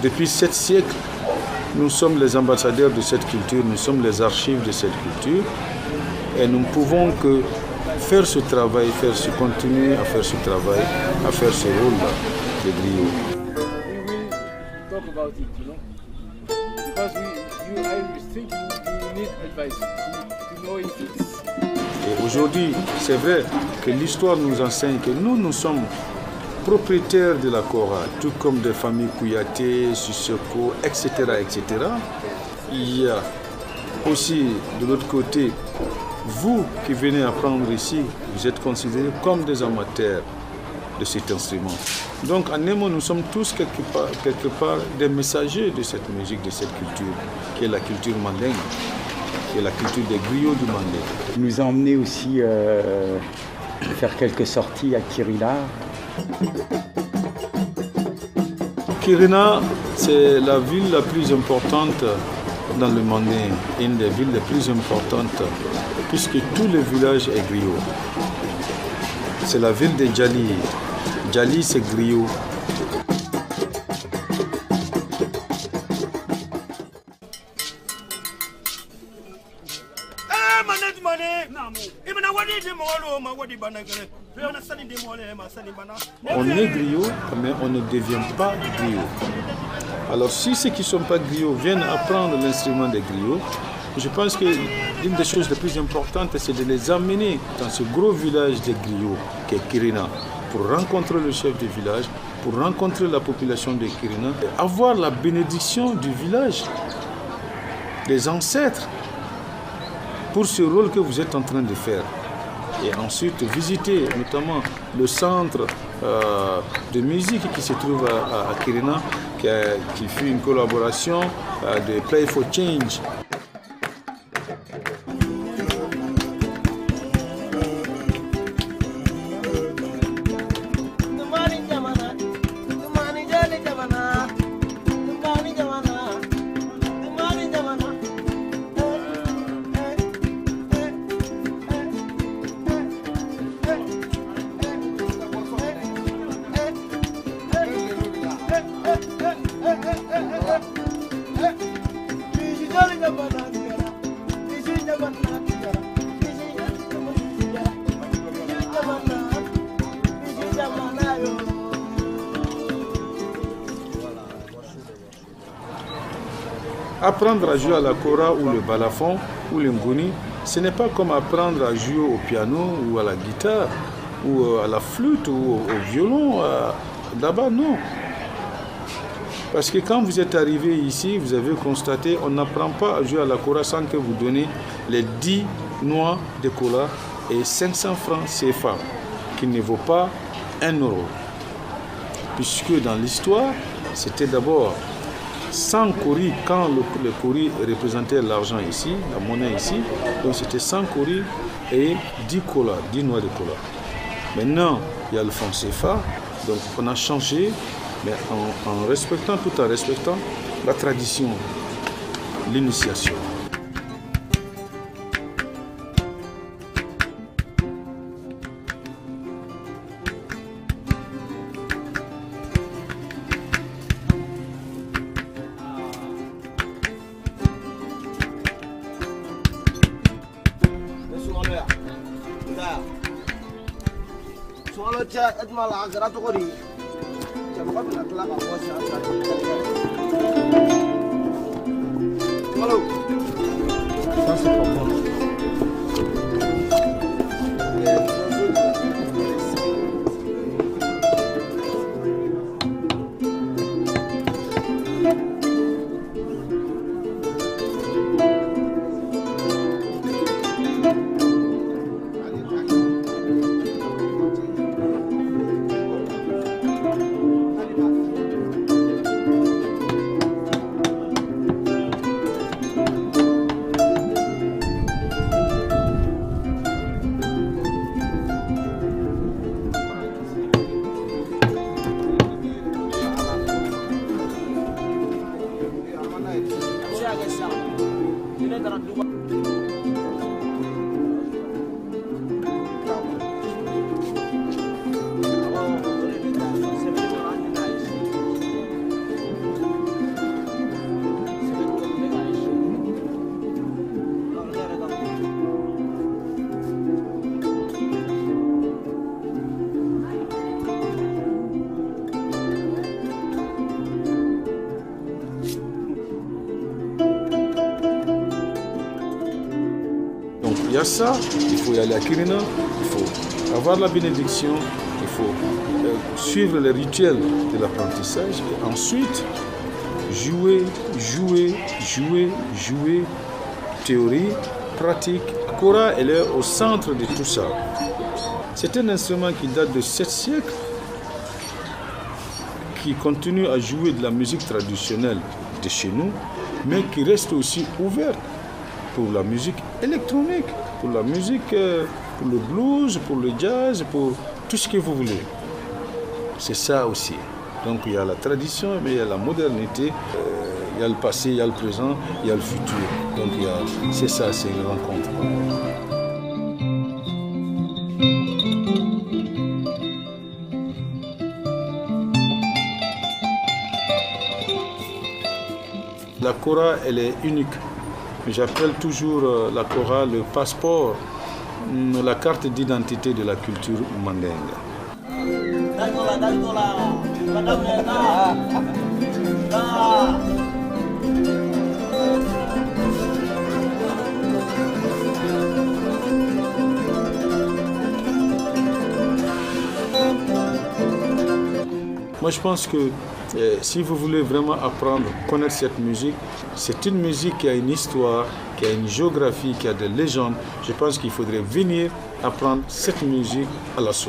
Depuis 7 siècles, nous sommes les ambassadeurs de cette culture, nous sommes les archives de cette culture et nous ne pouvons que faire ce travail, continuer à faire ce travail, à faire ce rôle-là de griot. We will talk about it, you know, because I think you need advice to know if it's... Et aujourd'hui, c'est vrai que l'histoire nous enseigne que nous sommes propriétaires de la Kora, tout comme des familles Kouyaté, Sissoko, etc., etc. Il y a aussi de l'autre côté, vous qui venez apprendre ici, vous êtes considérés comme des amateurs de cet instrument. Donc en un mot, nous sommes tous quelque part des messagers de cette musique, de cette culture, qui est la culture mandingue, qui est la culture des griots du Mandé. Il nous a emmenés aussi faire quelques sorties à Kirina. Kirina, c'est la ville la plus importante dans le Mandé, une des villes les plus importantes, puisque tout le village est griot. C'est la ville de Djali. Djali, c'est griot. On est griot, mais on ne devient pas griot. Alors si ceux qui ne sont pas griots viennent apprendre l'instrument des griots, je pense que l'une des choses les plus importantes, c'est de les amener dans ce gros village des griots, qui est Kirina, pour rencontrer le chef du village, pour rencontrer la population de Kirina, et avoir la bénédiction du village, des ancêtres, pour ce rôle que vous êtes en train de faire. Et ensuite visiter notamment le centre de musique qui se trouve à Kirina, qui fut une collaboration de Play for Change. Apprendre à jouer à la kora ou le balafon ou le ngoni, ce n'est pas comme apprendre à jouer au piano ou à la guitare ou à la flûte ou au violon là-bas, non. Parce que quand vous êtes arrivé ici, vous avez constaté, on n'apprend pas à jouer à la kora sans que vous donnez les 10 noix de cola et 500 francs CFA, qui ne vaut pas 1 euro. Puisque dans l'histoire, c'était d'abord 100 kouris, quand le kouri représentait l'argent ici, la monnaie ici, donc c'était 100 kouris et 10 cola, 10 noix de cola. Maintenant, il y a le franc CFA, donc on a changé, mais en respectant, tout en respectant la tradition, l'initiation. Ça, c'est pas bon. ça, il faut y aller à Kirina, il faut avoir la bénédiction, il faut suivre les rituels de l'apprentissage et ensuite jouer, théorie, pratique. La kora, elle est au centre de tout ça. C'est un instrument qui date de 7 siècles, qui continue à jouer de la musique traditionnelle de chez nous, mais qui reste aussi ouvert pour la musique électronique, pour la musique, pour le blues, pour le jazz, pour tout ce que vous voulez. C'est ça aussi. Donc il y a la tradition, mais il y a la modernité, il y a le passé, il y a le présent, il y a le futur. Donc c'est ça, c'est une rencontre. La kora, elle est unique. J'appelle toujours la kora le passeport, la carte d'identité de la culture mandingue. Moi, je pense que si vous voulez vraiment apprendre, connaître cette musique, c'est une musique qui a une histoire, qui a une géographie, qui a des légendes. Je pense qu'il faudrait venir apprendre cette musique à la source.